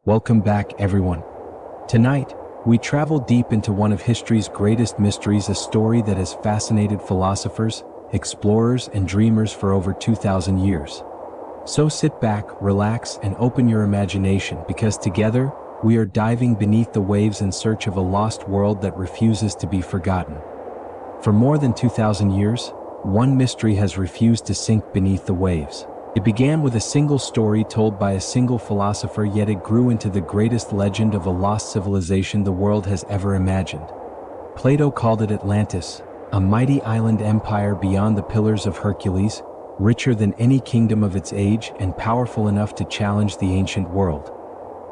Welcome back, everyone. Tonight, we travel deep into one of history's greatest mysteries, a story that has fascinated philosophers, explorers, and dreamers for over 2,000 years. So sit back, relax, and open your imagination because together, we are diving beneath the waves in search of a lost world that refuses to be forgotten. For more than 2,000 years, one mystery has refused to sink beneath the waves. It began with a single story told by a single philosopher, yet it grew into the greatest legend of a lost civilization the world has ever imagined. Plato called it Atlantis, a mighty island empire beyond the Pillars of Hercules, richer than any kingdom of its age and powerful enough to challenge the ancient world.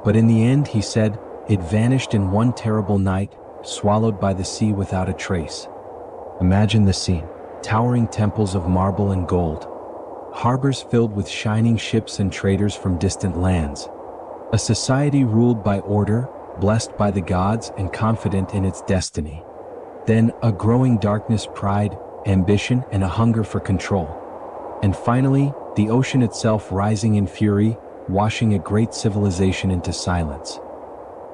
But in the end, he said, it vanished in one terrible night, swallowed by the sea without a trace. Imagine the scene: towering temples of marble and gold, harbors filled with shining ships and traders from distant lands. A society ruled by order, blessed by the gods, and confident in its destiny. Then, a growing darkness, pride, ambition, and a hunger for control. And finally, the ocean itself rising in fury, washing a great civilization into silence.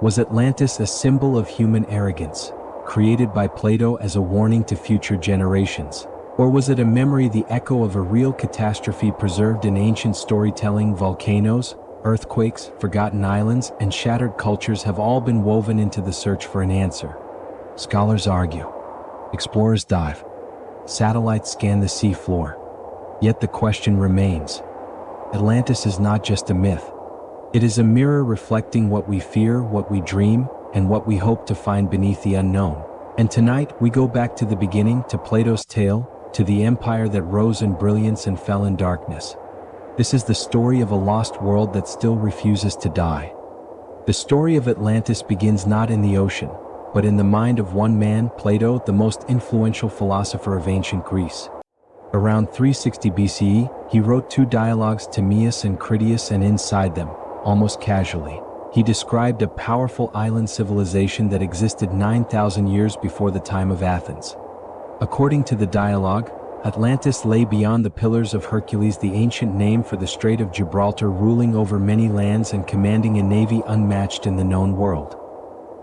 Was Atlantis a symbol of human arrogance, created by Plato as a warning to future generations? Or was it a memory, the echo of a real catastrophe preserved in ancient storytelling? Volcanoes, earthquakes, forgotten islands, and shattered cultures have all been woven into the search for an answer. Scholars argue. Explorers dive. Satellites scan the sea floor. Yet the question remains. Atlantis is not just a myth. It is a mirror reflecting what we fear, what we dream, and what we hope to find beneath the unknown. And tonight, we go back to the beginning, to Plato's tale, to the empire that rose in brilliance and fell in darkness. This is the story of a lost world that still refuses to die. The story of Atlantis begins not in the ocean, but in the mind of one man, Plato, the most influential philosopher of ancient Greece. Around 360 BCE, he wrote two dialogues, Timaeus and Critias, and inside them, almost casually, he described a powerful island civilization that existed 9,000 years before the time of Athens. According to the dialogue, Atlantis lay beyond the Pillars of Hercules, the ancient name for the Strait of Gibraltar, ruling over many lands and commanding a navy unmatched in the known world.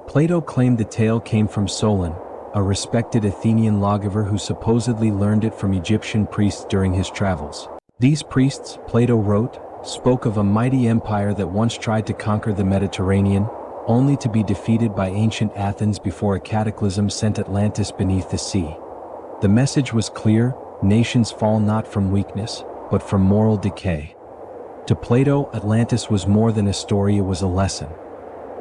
Plato claimed the tale came from Solon, a respected Athenian lawgiver who supposedly learned it from Egyptian priests during his travels. These priests, Plato wrote, spoke of a mighty empire that once tried to conquer the Mediterranean, only to be defeated by ancient Athens before a cataclysm sent Atlantis beneath the sea. The message was clear: nations fall not from weakness, but from moral decay. To Plato, Atlantis was more than a story, it was a lesson.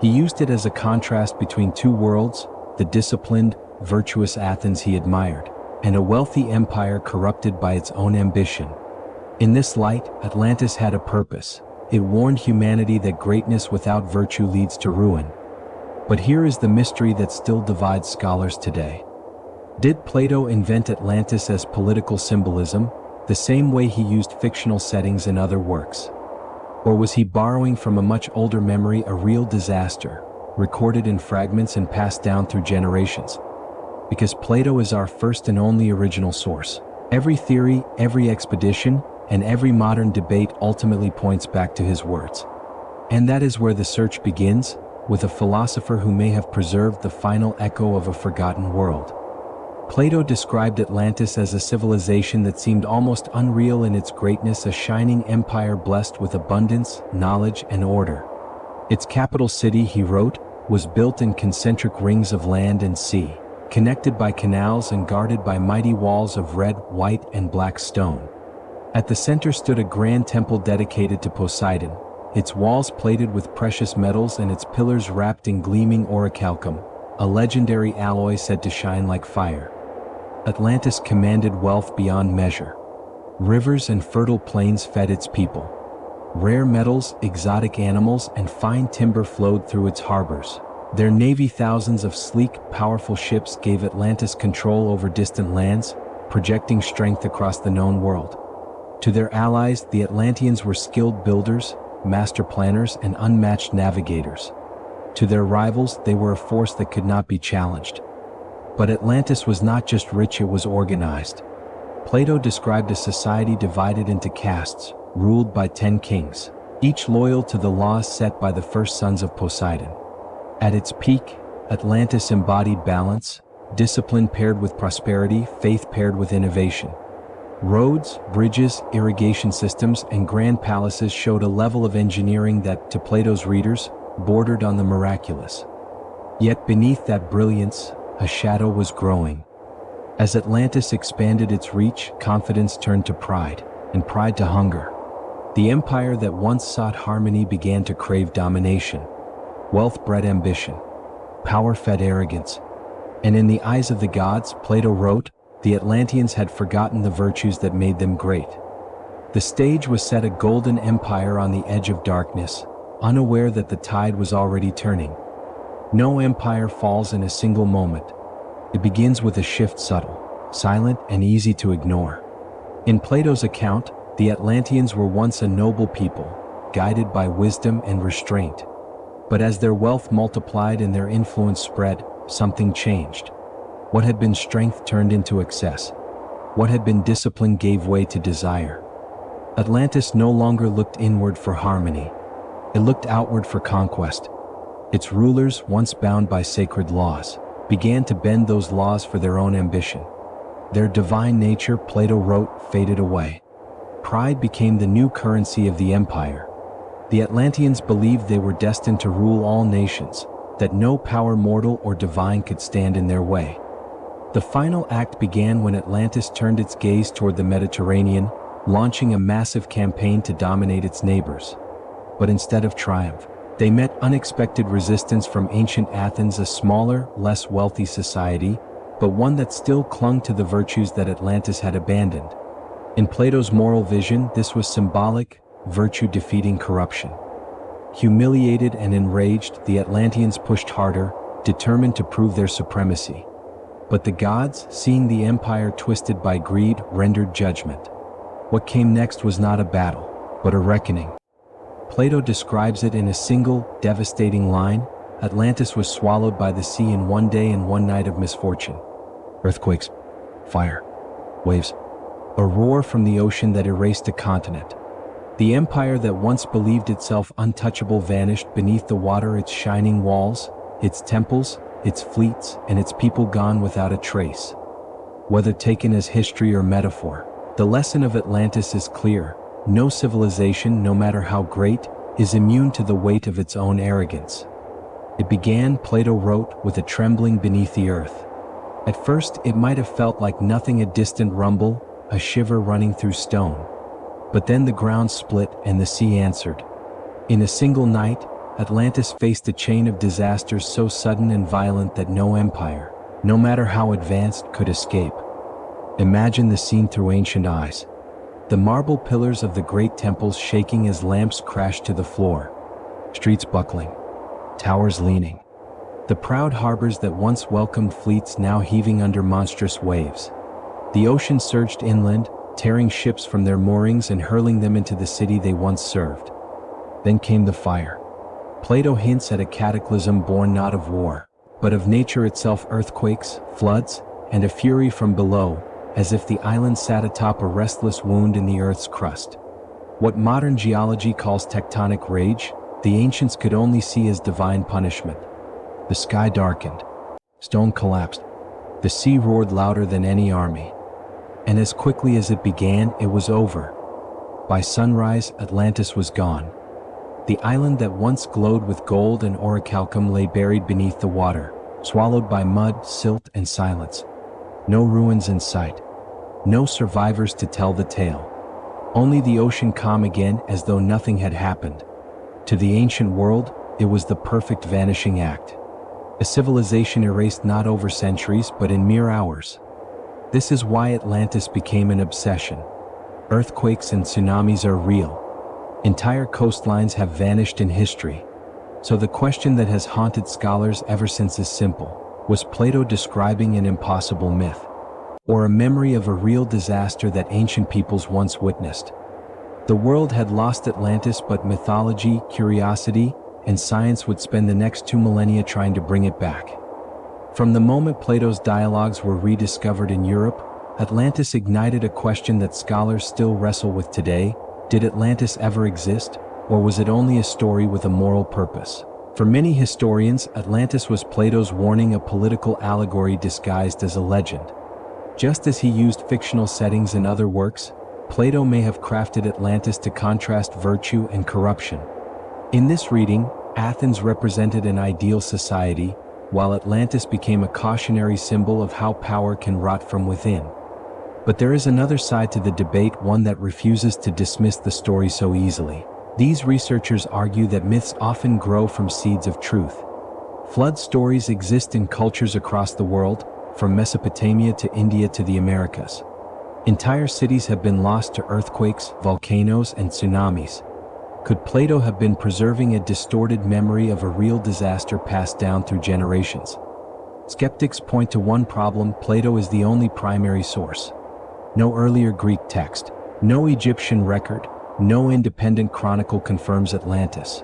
He used it as a contrast between two worlds: the disciplined, virtuous Athens he admired, and a wealthy empire corrupted by its own ambition. In this light, Atlantis had a purpose. It warned humanity that greatness without virtue leads to ruin. But here is the mystery that still divides scholars today. Did Plato invent Atlantis as political symbolism, the same way he used fictional settings in other works? Or was he borrowing from a much older memory, a real disaster, recorded in fragments and passed down through generations? Because Plato is our first and only original source. Every theory, every expedition, and every modern debate ultimately points back to his words. And that is where the search begins, with a philosopher who may have preserved the final echo of a forgotten world. Plato described Atlantis as a civilization that seemed almost unreal in its greatness, a shining empire blessed with abundance, knowledge, and order. Its capital city, he wrote, was built in concentric rings of land and sea, connected by canals and guarded by mighty walls of red, white, and black stone. At the center stood a grand temple dedicated to Poseidon, its walls plated with precious metals and its pillars wrapped in gleaming orichalcum, a legendary alloy said to shine like fire. Atlantis commanded wealth beyond measure. Rivers and fertile plains fed its people. Rare metals, exotic animals, and fine timber flowed through its harbors. Their navy, thousands of sleek, powerful ships, gave Atlantis control over distant lands, projecting strength across the known world. To their allies, the Atlanteans were skilled builders, master planners, and unmatched navigators. To their rivals, they were a force that could not be challenged. But Atlantis was not just rich, it was organized. Plato described a society divided into castes, ruled by 10 kings. each loyal to the laws set by the first sons of Poseidon. At its peak, Atlantis embodied balance, discipline paired with prosperity, faith paired with innovation. Roads, bridges, irrigation systems, and grand palaces showed a level of engineering that, to Plato's readers, bordered on the miraculous. Yet beneath that brilliance, a shadow was growing. As Atlantis expanded its reach, confidence turned to pride, and pride to hunger. The empire that once sought harmony began to crave domination. Wealth bred ambition. Power fed arrogance. And in the eyes of the gods, Plato wrote, the Atlanteans had forgotten the virtues that made them great. The stage was set, a golden empire on the edge of darkness, unaware that the tide was already turning. No empire falls in a single moment. It begins with a shift, subtle, silent, and easy to ignore. In Plato's account, the Atlanteans were once a noble people, guided by wisdom and restraint. But as their wealth multiplied and their influence spread, something changed. What had been strength turned into excess. What had been discipline gave way to desire. Atlantis no longer looked inward for harmony. It looked outward for conquest. Its rulers, once bound by sacred laws, began to bend those laws for their own ambition. Their divine nature, Plato wrote, faded away. Pride became the new currency of the empire. The Atlanteans believed they were destined to rule all nations, that no power mortal or divine could stand in their way. The final act began when Atlantis turned its gaze toward the Mediterranean, launching a massive campaign to dominate its neighbors. But instead of triumph, they met unexpected resistance from ancient Athens, a smaller, less wealthy society, but one that still clung to the virtues that Atlantis had abandoned. In Plato's moral vision, this was symbolic, virtue defeating corruption. Humiliated and enraged, the Atlanteans pushed harder, determined to prove their supremacy. But the gods, seeing the empire twisted by greed, rendered judgment. What came next was not a battle, but a reckoning. Plato describes it in a single, devastating line: Atlantis was swallowed by the sea in one day and one night of misfortune. Earthquakes, fire, waves, a roar from the ocean that erased a continent. The empire that once believed itself untouchable vanished beneath the water, its shining walls, its temples, its fleets, and its people gone without a trace. Whether taken as history or metaphor, the lesson of Atlantis is clear. No civilization, no matter how great, is immune to the weight of its own arrogance. It began, Plato wrote, with a trembling beneath the earth. At first, it might have felt like nothing, a distant rumble, a shiver running through stone. But then the ground split and the sea answered. In a single night, Atlantis faced a chain of disasters so sudden and violent that no empire, no matter how advanced, could escape. Imagine the scene through ancient eyes. The marble pillars of the great temples shaking as lamps crashed to the floor. Streets buckling. Towers leaning. The proud harbors that once welcomed fleets now heaving under monstrous waves. The ocean surged inland, tearing ships from their moorings and hurling them into the city they once served. Then came the fire. Plato hints at a cataclysm born not of war, but of nature itself: earthquakes, floods, and a fury from below, as if the island sat atop a restless wound in the earth's crust. What modern geology calls tectonic rage, the ancients could only see as divine punishment. The sky darkened. Stone collapsed. The sea roared louder than any army. And as quickly as it began, it was over. By sunrise, Atlantis was gone. The island that once glowed with gold and orichalcum lay buried beneath the water, swallowed by mud, silt, and silence. No ruins in sight. No survivors to tell the tale. Only the ocean calm again, as though nothing had happened. To the ancient world, it was the perfect vanishing act. A civilization erased not over centuries, but in mere hours. This is why Atlantis became an obsession. Earthquakes and tsunamis are real. Entire coastlines have vanished in history. So the question that has haunted scholars ever since is simple: was Plato describing an impossible myth, or a memory of a real disaster that ancient peoples once witnessed? The world had lost Atlantis, but mythology, curiosity, and science would spend the next 2 millennia trying to bring it back. From the moment Plato's dialogues were rediscovered in Europe, Atlantis ignited a question that scholars still wrestle with today: did Atlantis ever exist, or was it only a story with a moral purpose? For many historians, Atlantis was Plato's warning, a political allegory disguised as a legend. Just as he used fictional settings in other works, Plato may have crafted Atlantis to contrast virtue and corruption. In this reading, Athens represented an ideal society, while Atlantis became a cautionary symbol of how power can rot from within. But there is another side to the debate, one that refuses to dismiss the story so easily. These researchers argue that myths often grow from seeds of truth. Flood stories exist in cultures across the world, from Mesopotamia to India to the Americas. Entire cities have been lost to earthquakes, volcanoes, and tsunamis. Could Plato have been preserving a distorted memory of a real disaster passed down through generations? Skeptics point to one problem: Plato is the only primary source. No earlier Greek text, no Egyptian record, no independent chronicle confirms Atlantis.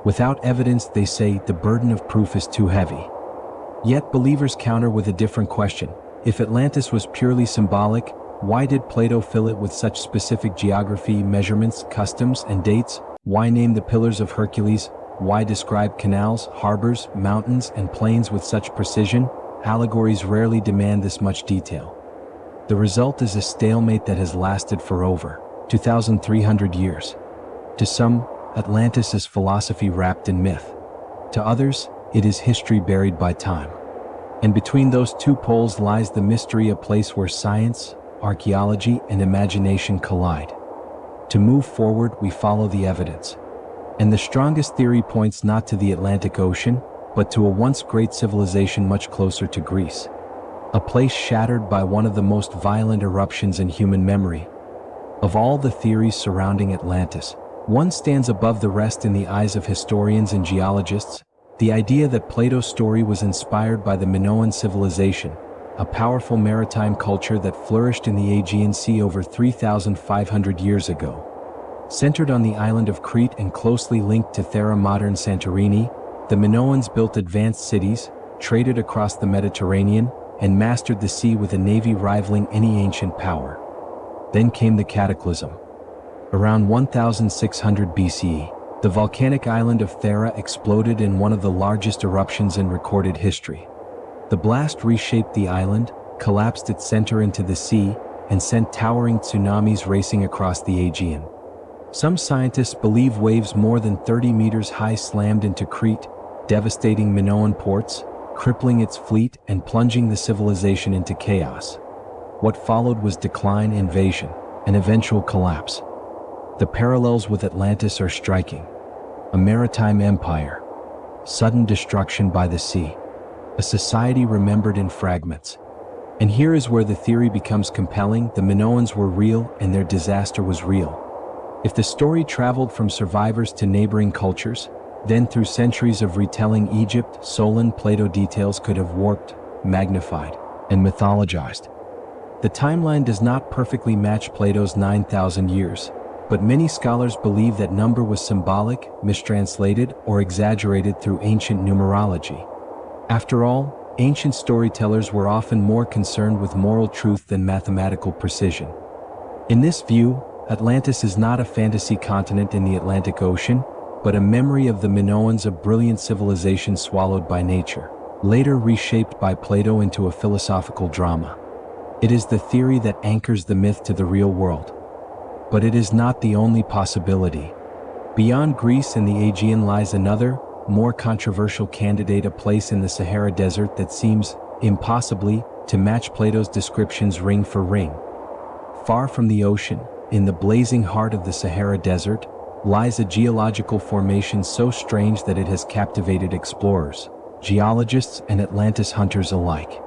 Without evidence, they say, the burden of proof is too heavy. Yet believers counter with a different question. If Atlantis was purely symbolic, why did Plato fill it with such specific geography, measurements, customs, and dates? Why name the Pillars of Hercules? Why describe canals, harbors, mountains, and plains with such precision? Allegories rarely demand this much detail. The result is a stalemate that has lasted for over 2,300 years. To some, Atlantis is philosophy wrapped in myth. To others, it is history buried by time. And between those two poles lies the mystery, a place where science, archaeology, and imagination collide. To move forward, we follow the evidence. And the strongest theory points not to the Atlantic Ocean, but to a once great civilization much closer to Greece. A place shattered by one of the most violent eruptions in human memory. Of all the theories surrounding Atlantis, one stands above the rest in the eyes of historians and geologists: the idea that Plato's story was inspired by the Minoan civilization, a powerful maritime culture that flourished in the Aegean Sea over 3,500 years ago. Centered on the island of Crete and closely linked to Thera, modern Santorini, the Minoans built advanced cities, traded across the Mediterranean, and mastered the sea with a navy rivaling any ancient power. Then came the cataclysm. Around 1600 BCE, the volcanic island of Thera exploded in one of the largest eruptions in recorded history. The blast reshaped the island, collapsed its center into the sea, and sent towering tsunamis racing across the Aegean. Some scientists believe waves more than 30 meters high slammed into Crete, devastating Minoan ports, crippling its fleet and plunging the civilization into chaos. What followed was decline, invasion, and eventual collapse. The parallels with Atlantis are striking. A maritime empire, sudden destruction by the sea, a society remembered in fragments. And here is where the theory becomes compelling: the Minoans were real and their disaster was real. If the story traveled from survivors to neighboring cultures, then through centuries of retelling, Egypt, Solon, Plato details could have warped, magnified, and mythologized. The timeline does not perfectly match Plato's 9,000 years, but many scholars believe that number was symbolic, mistranslated, or exaggerated through ancient numerology. After all, ancient storytellers were often more concerned with moral truth than mathematical precision. In this view, Atlantis is not a fantasy continent in the Atlantic Ocean, but a memory of the Minoans, a brilliant civilization swallowed by nature, later reshaped by Plato into a philosophical drama. It is the theory that anchors the myth to the real world. But it is not the only possibility. Beyond Greece and the Aegean lies another, more controversial candidate: a place in the Sahara Desert that seems, impossibly, to match Plato's descriptions ring for ring. Far from the ocean, in the blazing heart of the Sahara Desert, lies a geological formation so strange that it has captivated explorers, geologists, and Atlantis hunters alike.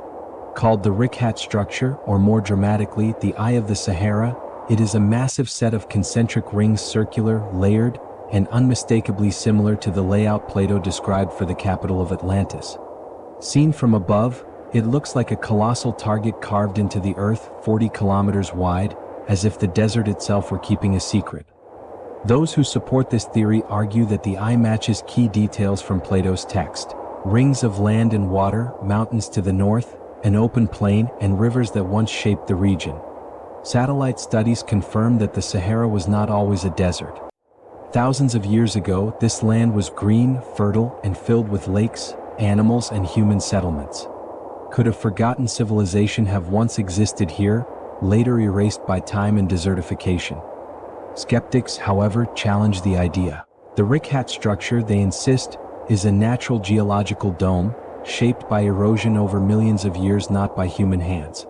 Called the Rikhat structure, or more dramatically, the Eye of the Sahara, it is a massive set of concentric rings, circular, layered, and unmistakably similar to the layout Plato described for the capital of Atlantis. Seen from above, it looks like a colossal target carved into the earth, 40 kilometers wide, as if the desert itself were keeping a secret. Those who support this theory argue that the eye matches key details from Plato's text: rings of land and water, mountains to the north, an open plain, and rivers that once shaped the region. Satellite studies confirm that the Sahara was not always a desert. Thousands of years ago, this land was green, fertile, and filled with lakes, animals, and human settlements. Could a forgotten civilization have once existed here, later erased by time and desertification? Skeptics, however, challenge the idea. The Rick-Hat structure, they insist, is a natural geological dome, shaped by erosion over millions of years, not by human hands.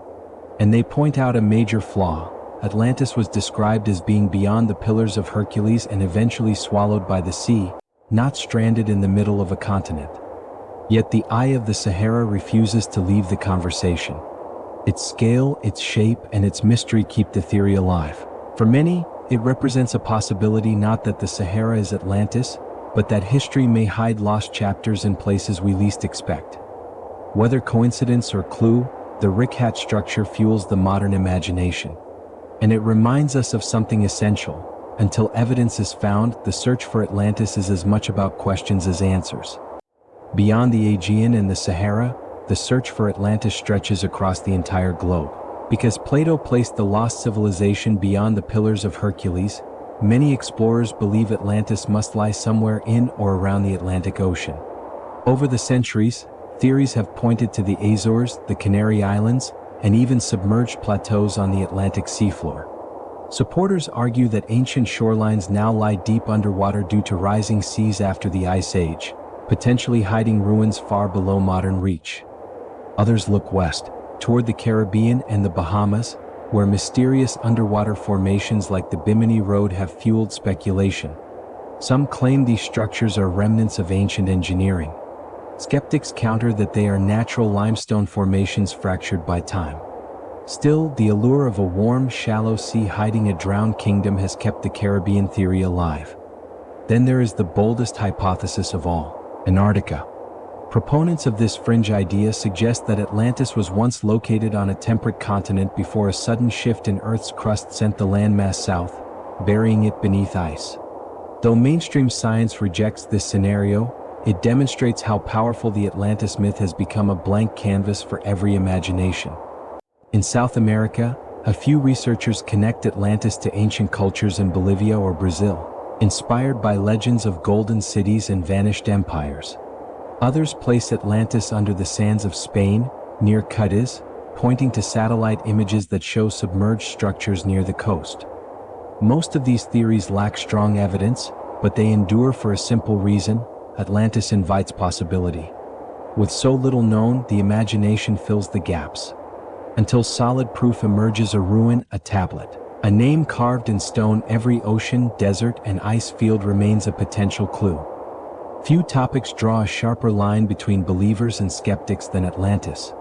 And they point out a major flaw. Atlantis was described as being beyond the Pillars of Hercules and eventually swallowed by the sea, not stranded in the middle of a continent. Yet the Eye of the Sahara refuses to leave the conversation. Its scale, its shape, and its mystery keep the theory alive. For many, it represents a possibility, not that the Sahara is Atlantis, but that history may hide lost chapters in places we least expect. Whether coincidence or clue, the Rick-Hat structure fuels the modern imagination. And it reminds us of something essential. Until evidence is found, the search for Atlantis is as much about questions as answers. Beyond the Aegean and the Sahara, the search for Atlantis stretches across the entire globe. Because Plato placed the lost civilization beyond the Pillars of Hercules, many explorers believe Atlantis must lie somewhere in or around the Atlantic Ocean. Over the centuries, theories have pointed to the Azores, the Canary Islands, and even submerged plateaus on the Atlantic seafloor. Supporters argue that ancient shorelines now lie deep underwater due to rising seas after the Ice Age, potentially hiding ruins far below modern reach. Others look west, toward the Caribbean and the Bahamas, where mysterious underwater formations like the Bimini Road have fueled speculation. Some claim these structures are remnants of ancient engineering. Skeptics counter that they are natural limestone formations fractured by time. Still, the allure of a warm, shallow sea hiding a drowned kingdom has kept the Caribbean theory alive. Then there is the boldest hypothesis of all, Antarctica. Proponents of this fringe idea suggest that Atlantis was once located on a temperate continent before a sudden shift in Earth's crust sent the landmass south, burying it beneath ice. Though mainstream science rejects this scenario, it demonstrates how powerful the Atlantis myth has become, a blank canvas for every imagination. In South America, a few researchers connect Atlantis to ancient cultures in Bolivia or Brazil, inspired by legends of golden cities and vanished empires. Others place Atlantis under the sands of Spain, near Cadiz, pointing to satellite images that show submerged structures near the coast. Most of these theories lack strong evidence, but they endure for a simple reason: Atlantis invites possibility. With so little known, the imagination fills the gaps. Until solid proof emerges, a ruin, a tablet, a name carved in stone, every ocean, desert, and ice field remains a potential clue. Few topics draw a sharper line between believers and skeptics than Atlantis.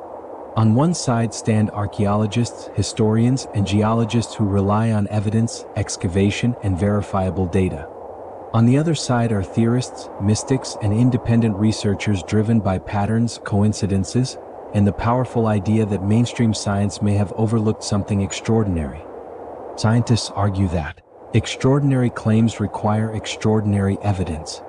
On one side stand archaeologists, historians, and geologists who rely on evidence, excavation, and verifiable data. On the other side are theorists, mystics, and independent researchers driven by patterns, coincidences, and the powerful idea that mainstream science may have overlooked something extraordinary. Scientists argue that extraordinary claims require extraordinary evidence.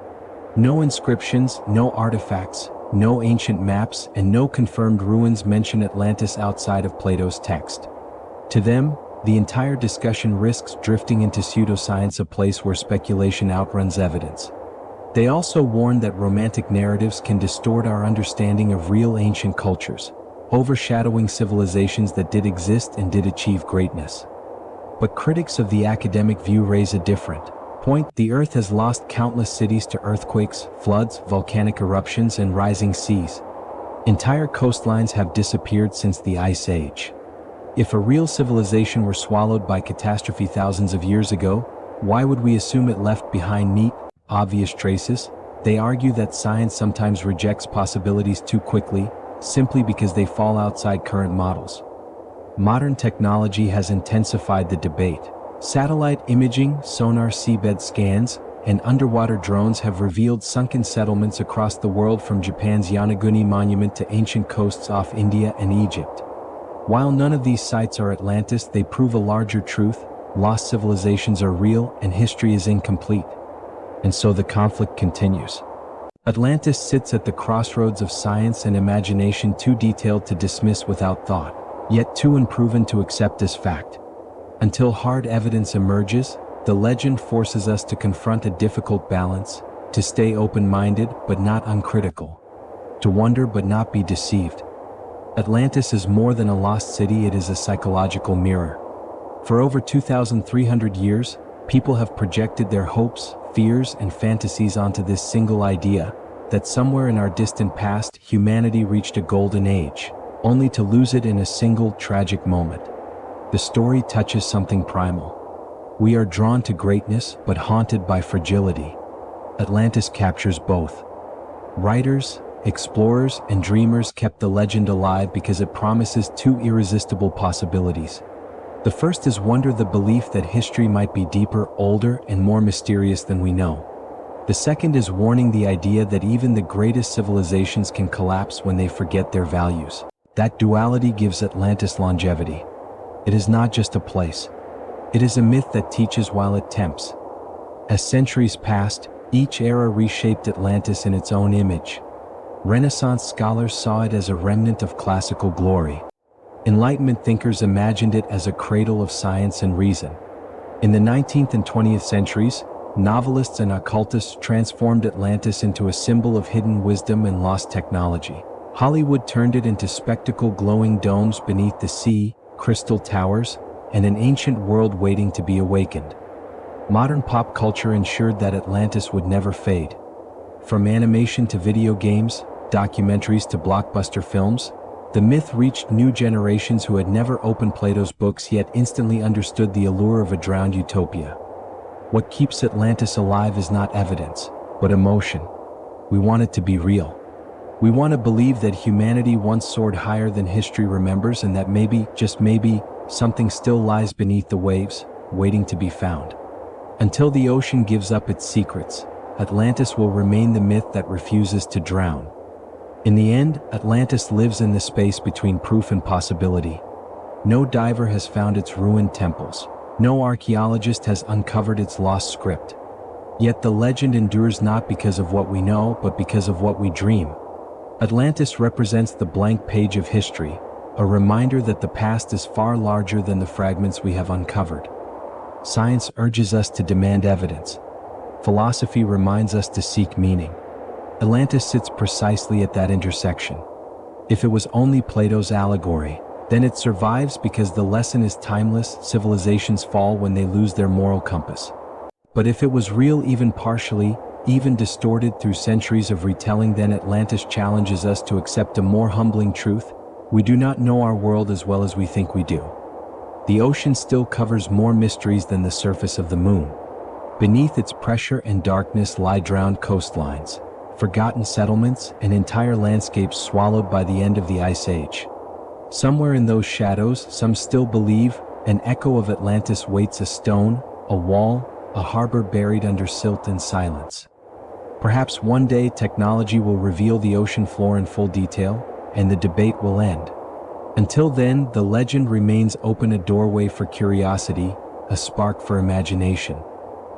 No inscriptions, no artifacts, no ancient maps, and no confirmed ruins mention Atlantis outside of Plato's text. To them, the entire discussion risks drifting into pseudoscience, a place where speculation outruns evidence. They also warn that romantic narratives can distort our understanding of real ancient cultures, overshadowing civilizations that did exist and did achieve greatness. But critics of the academic view raise a different point. The Earth has lost countless cities to earthquakes, floods, volcanic eruptions, and rising seas. Entire coastlines have disappeared since the Ice Age. If a real civilization were swallowed by catastrophe thousands of years ago, why would we assume it left behind neat, obvious traces? They argue that science sometimes rejects possibilities too quickly, simply because they fall outside current models. Modern technology has intensified the debate. Satellite imaging, sonar seabed scans, and underwater drones have revealed sunken settlements across the world, from Japan's Yonaguni Monument to ancient coasts off India and Egypt. While none of these sites are Atlantis, they prove a larger truth: lost civilizations are real and history is incomplete. And so the conflict continues. Atlantis sits at the crossroads of science and imagination, too detailed to dismiss without thought, yet too unproven to accept as fact. Until hard evidence emerges, the legend forces us to confront a difficult balance, to stay open-minded but not uncritical, to wonder but not be deceived. Atlantis is more than a lost city, it is a psychological mirror. For over 2,300 years, people have projected their hopes, fears, and fantasies onto this single idea, that somewhere in our distant past, humanity reached a golden age, only to lose it in a single tragic moment. The story touches something primal. We are drawn to greatness, but haunted by fragility. Atlantis captures both. Writers, explorers, and dreamers kept the legend alive because it promises two irresistible possibilities. The first is wonder, the belief that history might be deeper, older, and more mysterious than we know. The second is warning, the idea that even the greatest civilizations can collapse when they forget their values. That duality gives Atlantis longevity. It is not just a place. It is a myth that teaches while it tempts. As centuries passed, each era reshaped Atlantis in its own image. Renaissance scholars saw it as a remnant of classical glory. Enlightenment thinkers imagined it as a cradle of science and reason. In the 19th and 20th centuries, novelists and occultists transformed Atlantis into a symbol of hidden wisdom and lost technology. Hollywood turned it into spectacle, glowing domes beneath the sea, crystal towers, and an ancient world waiting to be awakened. Modern pop culture ensured that Atlantis would never fade. From animation to video games, documentaries to blockbuster films, the myth reached new generations who had never opened Plato's books yet instantly understood the allure of a drowned utopia. What keeps Atlantis alive is not evidence, but emotion. We want it to be real. We want to believe that humanity once soared higher than history remembers, and that maybe, just maybe, something still lies beneath the waves, waiting to be found. Until the ocean gives up its secrets, Atlantis will remain the myth that refuses to drown. In the end, Atlantis lives in the space between proof and possibility. No diver has found its ruined temples. No archaeologist has uncovered its lost script. Yet the legend endures not because of what we know, but because of what we dream. Atlantis represents the blank page of history, a reminder that the past is far larger than the fragments we have uncovered. Science urges us to demand evidence. Philosophy reminds us to seek meaning. Atlantis sits precisely at that intersection. If it was only Plato's allegory, then it survives because the lesson is timeless. Civilizations fall when they lose their moral compass. But if it was real, even partially, even distorted through centuries of retelling, then Atlantis challenges us to accept a more humbling truth: we do not know our world as well as we think we do. The ocean still covers more mysteries than the surface of the moon. Beneath its pressure and darkness lie drowned coastlines, forgotten settlements, and entire landscapes swallowed by the end of the Ice Age. Somewhere in those shadows, some still believe, an echo of Atlantis waits: a stone, a wall, a harbor buried under silt and silence. Perhaps one day technology will reveal the ocean floor in full detail, and the debate will end. Until then, the legend remains open, a doorway for curiosity, a spark for imagination.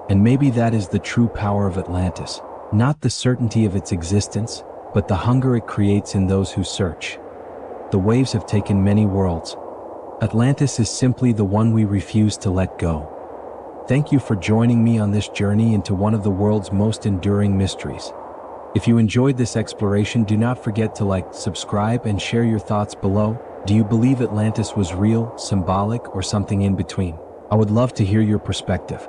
And maybe that is the true power of Atlantis. Not the certainty of its existence, but the hunger it creates in those who search. The waves have taken many worlds. Atlantis is simply the one we refuse to let go. Thank you for joining me on this journey into one of the world's most enduring mysteries. If you enjoyed this exploration, do not forget to like, subscribe, and share your thoughts below. Do you believe Atlantis was real, symbolic, or something in between? I would love to hear your perspective.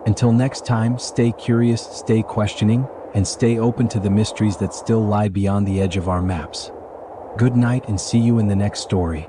Until next time, stay curious, stay questioning, and stay open to the mysteries that still lie beyond the edge of our maps. Good night, and see you in the next story.